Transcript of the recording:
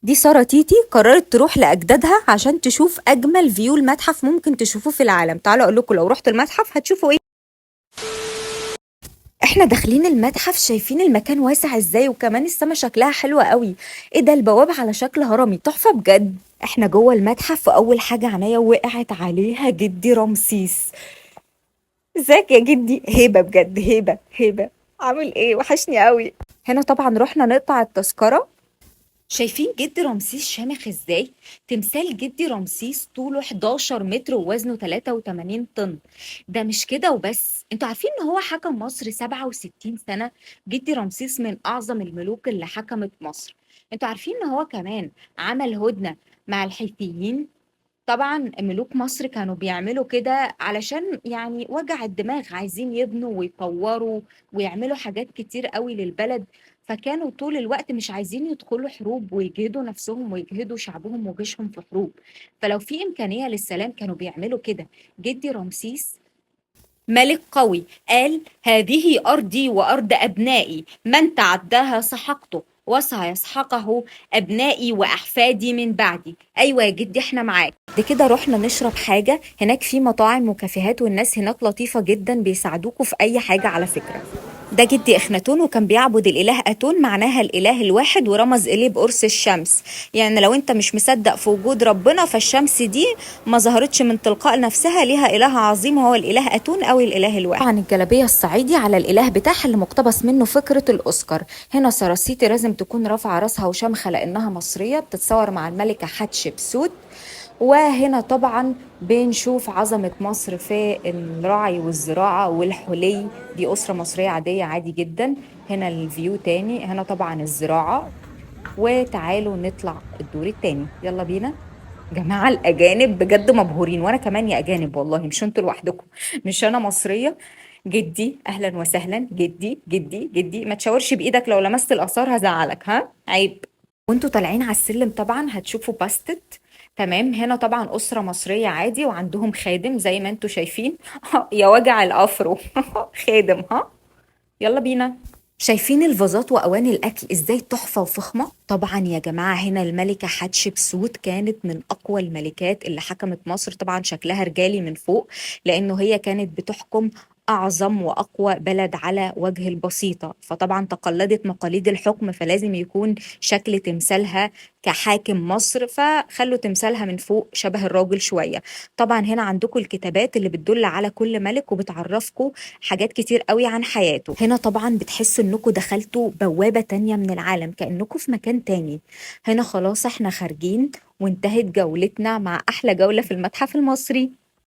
دي سارة تيتي قررت تروح لأجدادها عشان تشوف أجمل فيو المتحف ممكن تشوفوه في العالم. تعالوا أقول لكم لو رحتوا المتحف هتشوفوا إيه. إحنا داخلين المتحف شايفين المكان واسع إزاي، وكمان السما شكلها حلوة قوي. إيه ده؟ البوابة على شكل هرمي، تحفة بجد. إحنا جوه المتحف وأول حاجة عينيا وقعت عليها جدي رمسيس. ازيك يا جدي؟ هيبة بجد، هيبة هيبة. عامل إيه؟ وحشني قوي. هنا طبعا رحنا نقطع التذكرة. شايفين جدي رمسيس شامخ ازاي؟ تمثال جدي رمسيس طوله 11 متر ووزنه 83 طن. ده مش كده وبس، انتوا عارفين ان هو حكم مصر 67 سنة؟ جدي رمسيس من اعظم الملوك اللي حكمت مصر. انتوا عارفين ان هو كمان عمل هدنة مع الحيثيين؟ طبعا ملوك مصر كانوا بيعملوا كده علشان يعني وجع الدماغ، عايزين يبنوا ويطوروا ويعملوا حاجات كتير قوي للبلد. فكانوا طول الوقت مش عايزين يدخلوا حروب ويجهدوا نفسهم ويجهدوا شعبهم وجيشهم في حروب. فلو في إمكانية للسلام كانوا بيعملوا كده. جدي رمسيس ملك قوي، قال: هذه أرضي وأرض أبنائي، من تعداها سحقته وسيسحقه أبنائي وأحفادي من بعدي. أيوة يا جدي، احنا معاك. دي كده رحنا نشرب حاجة هناك في مطاعم وكافيهات، والناس هناك لطيفة جدا بيساعدوكوا في أي حاجة على فكرة. ده جدي إخناتون وكان بيعبد الإله أتون، معناها الإله الواحد، ورمز إليه بقرص الشمس. يعني لو أنت مش مصدق في وجود ربنا، فالشمس دي ما ظهرتش من تلقاء نفسها، ليها إله عظيم هو الإله أتون أو الإله الواحد. طبعا الجلابية الصعيدي على الإله بتاعها اللي مقتبس منه فكرة الأوسكار. هنا سراسيتي لازم تكون رافعة راسها وشامخة لأنها مصرية، بتتصور مع الملكة حتشبسوت. وهنا طبعا بنشوف عظمة مصر في الرعي والزراعة والحلي. دي أسرة مصرية عادية عادي جدا. هنا الفيو تاني، هنا طبعا الزراعة. وتعالوا نطلع الدور التاني، يلا بينا. جماعة الأجانب بجد مبهورين، وأنا كمان يا أجانب والله، مش انتوا لوحدكم. مش أنا مصرية. جدي أهلا وسهلا، جدي جدي جدي، ما تشاورش بإيدك، لو لمست الآثار هزعلك، ها عيب. وانتوا طالعين على السلم طبعا هتشوفوا باستت. تمام، هنا طبعا أسرة مصرية عادي وعندهم خادم زي ما انتوا شايفين. يا وجع الأفرو. خادم، ها. يلا بينا. شايفين الفازات وأواني الأكل إزاي تحفة وفخمة؟ طبعا يا جماعة هنا الملكة حتشبسوت كانت من أقوى الملكات اللي حكمت مصر، طبعا شكلها رجالي من فوق لأنه هي كانت بتحكم أعظم وأقوى بلد على وجه البسيطة، فطبعا تقلدت مقاليد الحكم، فلازم يكون شكل تمثالها كحاكم مصر، فخلوا تمثالها من فوق شبه الراجل شوية. طبعا هنا عندكم الكتابات اللي بتدل على كل ملك وبتعرفكم حاجات كتير قوي عن حياته. هنا طبعا بتحسوا انكم دخلتوا بوابة تانية من العالم، كأنكم في مكان تاني. هنا خلاص احنا خارجين وانتهت جولتنا مع احلى جولة في المتحف المصري.